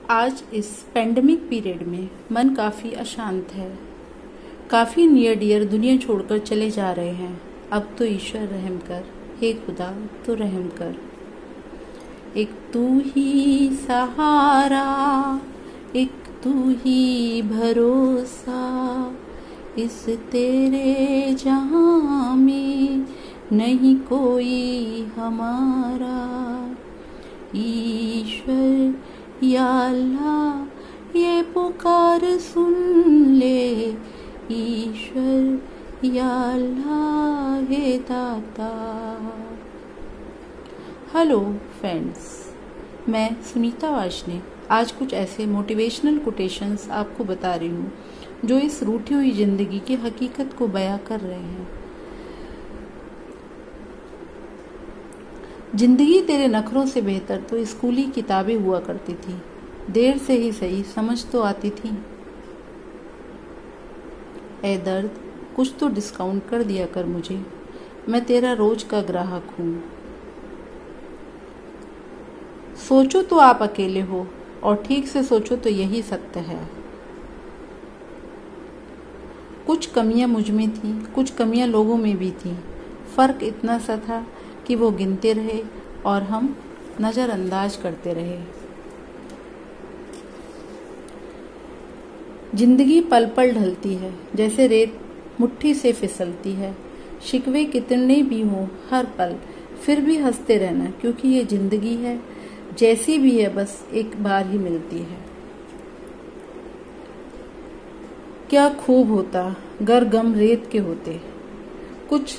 आज इस pandemic period में मन काफ़ी अशांत है। काफ़ी नियर डियर दुनिया छोड़कर चले जा रहे हैं। अब तो ईश्वर रहम कर, हे खुदा तो रहम कर। एक तू ही सहारा, एक तू ही भरोसा, इस तेरे जहां में नहीं कोई हमारा। ईश्वर या अल्लाह ये पुकार सुन ले, ईश्वर या अल्लाह हे दाता। हेलो फ्रेंड्स, मैं सुनीता वाशने आज कुछ ऐसे मोटिवेशनल कोटेशंस आपको बता रही हूँ जो इस रूठी हुई जिंदगी की हकीकत को बयां कर रहे हैं। जिंदगी तेरे नखरों से बेहतर तो स्कूली किताबें हुआ करती थी, देर से ही सही समझ तो आती थी। ए दर्द, कुछ तो डिस्काउंट कर दिया कर मुझे, मैं तेरा रोज का ग्राहक हूँ। सोचो तो आप अकेले हो, और ठीक से सोचो तो यही सत्य है। कुछ कमियां मुझ में थी, कुछ कमियां लोगों में भी थी। फर्क इतना सा था कि वो गिनते रहे और हम नजरअंदाज करते रहे। जिंदगी पल पल ढलती है, जैसे रेत मुट्ठी से फिसलती है। शिकवे कितने भी हों हर पल, फिर भी हंसते रहना, क्योंकि ये जिंदगी है, जैसी भी है बस एक बार ही मिलती है। क्या खूब होता गर गम रेत के होते, कुछ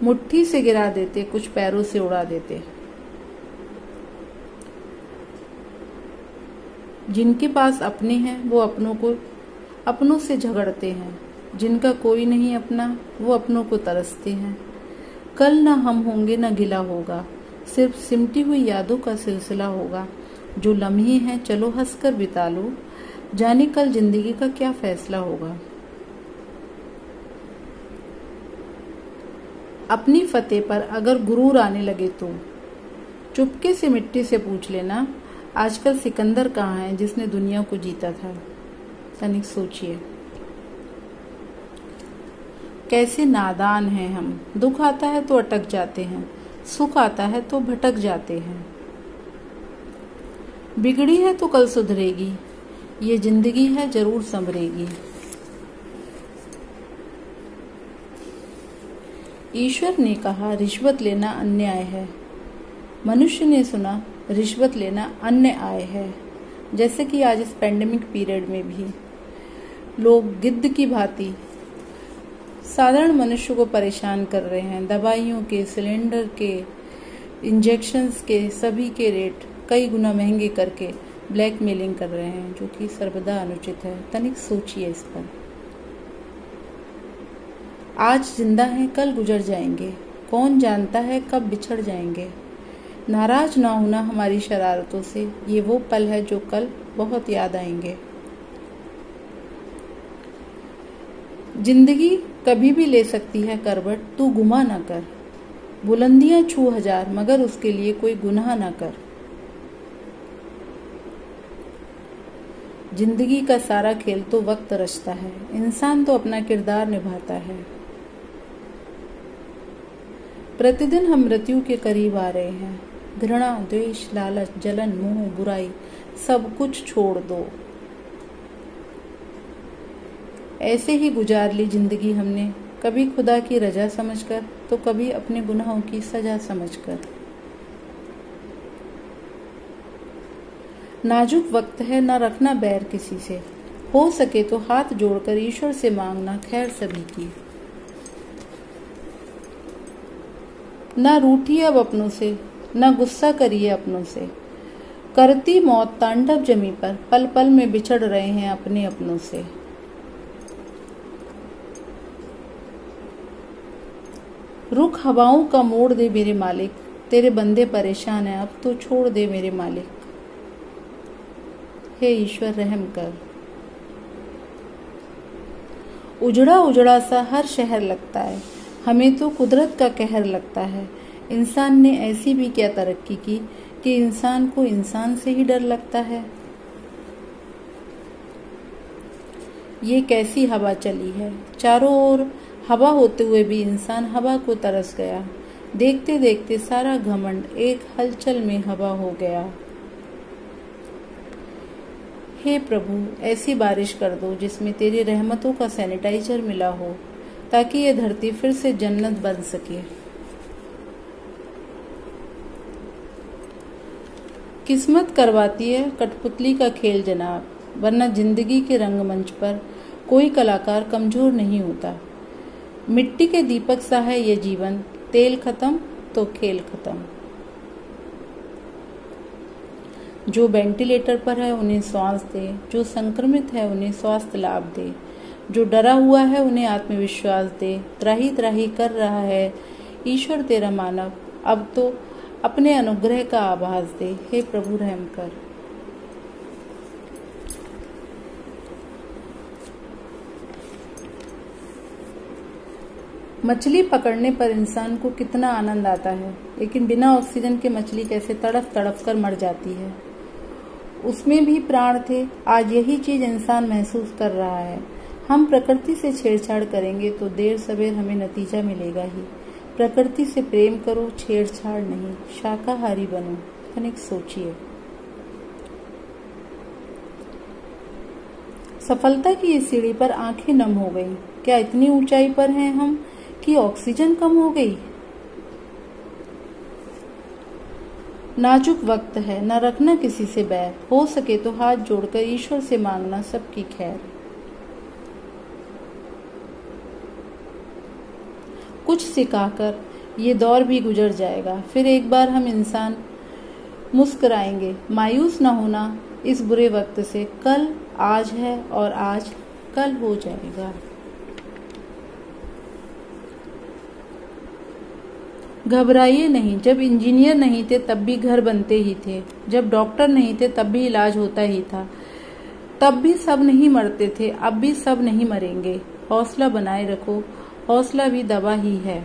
मुट्ठी से गिरा देते, कुछ पैरों से उड़ा देते। जिनके पास अपने हैं वो अपनों से झगड़ते हैं, जिनका कोई नहीं अपना वो अपनों को तरसते हैं। कल ना हम होंगे ना गिला होगा, सिर्फ सिमटी हुई यादों का सिलसिला होगा। जो लम्हे हैं चलो हंसकर बिता लो, जाने कल जिंदगी का क्या फैसला होगा। अपनी फतेह पर अगर गुरूर आने लगे तो चुपके से मिट्टी से पूछ लेना, आजकल सिकंदर कहाँ है जिसने दुनिया को जीता था। तनिक सोचिए, कैसे नादान हैं हम। दुख आता है तो अटक जाते हैं, सुख आता है तो भटक जाते हैं। बिगड़ी है तो कल सुधरेगी, ये जिंदगी है जरूर संवरेगी। ईश्वर ने कहा रिश्वत लेना अन्याय है, मनुष्य ने सुना रिश्वत लेना अन्य आय है। जैसे कि आज इस पेंडेमिक पीरियड में भी लोग गिद्ध की भांति साधारण मनुष्य को परेशान कर रहे हैं। दवाइयों के, सिलेंडर के, इंजेक्शंस के, सभी के रेट कई गुना महंगे करके ब्लैकमेलिंग कर रहे हैं, जो कि सर्वदा अनुचित है। तनिक सोचिए इस पर। आज जिंदा हैं कल गुजर जाएंगे, कौन जानता है कब बिछड़ जाएंगे। नाराज ना होना हमारी शरारतों से, ये वो पल है जो कल बहुत याद आएंगे। जिंदगी कभी भी ले सकती है करवट, तू गुमा ना कर। बुलंदियां छू हजार, मगर उसके लिए कोई गुनाह ना कर। जिंदगी का सारा खेल तो वक्त रचता है, इंसान तो अपना किरदार निभाता है। प्रतिदिन हम मृत्यु के करीब आ रहे हैं। घृणा, द्वेष, लालच, जलन, मोह, बुराई सब कुछ छोड़ दो। ऐसे ही गुजार ली जिंदगी हमने, कभी खुदा की रजा समझकर तो कभी अपने गुनाहों की सजा समझकर। नाजुक वक्त है, ना रखना बैर किसी से, हो सके तो हाथ जोड़कर ईश्वर से मांगना खैर सभी की। ना रूठिए अब अपनों से, ना गुस्सा करिए अपनों से। करती मौत तांडव जमी पर, पल पल में बिछड़ रहे हैं अपने अपनों से। रुख हवाओं का मोड़ दे मेरे मालिक, तेरे बंदे परेशान हैं अब तो छोड़ दे मेरे मालिक। हे ईश्वर रहम कर। उजड़ा उजड़ा सा हर शहर लगता है, हमें तो कुदरत का कहर लगता है। इंसान ने ऐसी भी क्या तरक्की की कि इंसान को इंसान से ही डर लगता है। ये कैसी हवा चली है। चारों ओर हवा होते हुए भी इंसान हवा को तरस गया। देखते देखते सारा घमंड एक हलचल में हवा हो गया। हे प्रभु, ऐसी बारिश कर दो जिसमें तेरी रहमतों का सैनिटाइजर मिला हो, ताकि ये धरती फिर से जन्नत बन सके। किस्मत करवाती है कठपुतली का खेल जनाब, वरना जिंदगी के रंगमंच पर कोई कलाकार कमजोर नहीं होता। मिट्टी के दीपक सा है ये जीवन, तेल खत्म तो खेल खत्म। जो वेंटिलेटर पर है उन्हें श्वास दे, जो संक्रमित है उन्हें स्वास्थ्य लाभ दे, जो डरा हुआ है उन्हें आत्मविश्वास दे। त्राही त्राही कर रहा है ईश्वर तेरा मानव, अब तो अपने अनुग्रह का आभास दे। हे प्रभु रहम कर। मछली पकड़ने पर इंसान को कितना आनंद आता है, लेकिन बिना ऑक्सीजन के मछली कैसे तड़प तड़प कर मर जाती है। उसमें भी प्राण थे। आज यही चीज इंसान महसूस कर रहा है। हम प्रकृति से छेड़छाड़ करेंगे तो देर सवेर हमें नतीजा मिलेगा ही। प्रकृति से प्रेम करो, छेड़छाड़ नहीं। शाकाहारी बनो। तनिक सोचिए। सफलता की इस सीढ़ी पर आंखें नम हो गईं। क्या इतनी ऊंचाई पर हैं हम कि ऑक्सीजन कम हो गई? नाजुक वक्त है, न रखना किसी से बैर। हो सके तो हाथ जोड़कर ईश्वर से मांगना सबकी खैर। कुछ सिखाकर ये दौर भी गुजर जाएगा, फिर एक बार हम इंसान मुस्कुराएंगे। मायूस न होना इस बुरे वक्त से। कल आज है और आज कल हो जाएगा। घबराइए नहीं। जब इंजीनियर नहीं थे तब भी घर बनते ही थे। जब डॉक्टर नहीं थे तब भी इलाज होता ही था। तब भी सब नहीं मरते थे, अब भी सब नहीं मरेंगे। हौसला बनाए रखो, हौसला भी दवा ही है।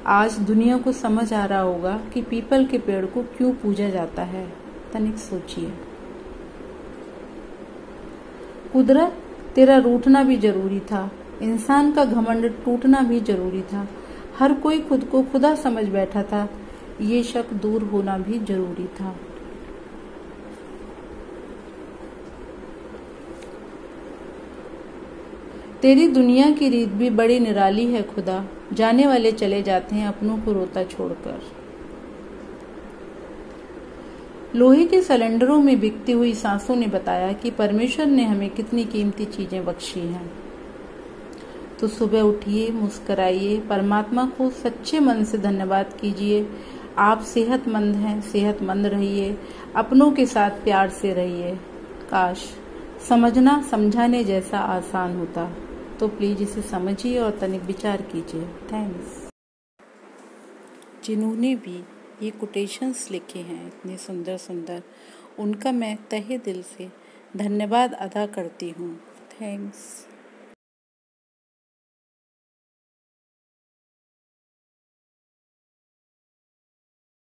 आज दुनिया को समझ आ रहा होगा कि पीपल के पेड़ को क्यों पूजा जाता है। तनिक सोचिए। कुदरत, तेरा रूठना भी जरूरी था। इंसान का घमंड टूटना भी जरूरी था। हर कोई खुद को खुदा समझ बैठा था। ये शक दूर होना भी जरूरी था। तेरी दुनिया की रीत भी बड़ी निराली है खुदा। जाने वाले चले जाते हैं अपनों को रोता छोड़कर। लोहे के सिलेंडरों में बिकती हुई सांसों ने बताया कि परमेश्वर ने हमें कितनी कीमती चीजें बख्शी हैं। तो सुबह उठिए, मुस्कराइए, परमात्मा को सच्चे मन से धन्यवाद कीजिए। आप सेहतमंद हैं, सेहतमंद रहिए। अपनों के साथ प्यार से रहिए। काश समझना समझाने जैसा आसान होता। तो प्लीज इसे समझिए और तनिक विचार कीजिए। थैंक्स। जिन्होंने भी ये कोटेशंस लिखे हैं इतने सुंदर सुंदर, उनका मैं तहे दिल से धन्यवाद अदा करती हूँ। थैंक्स।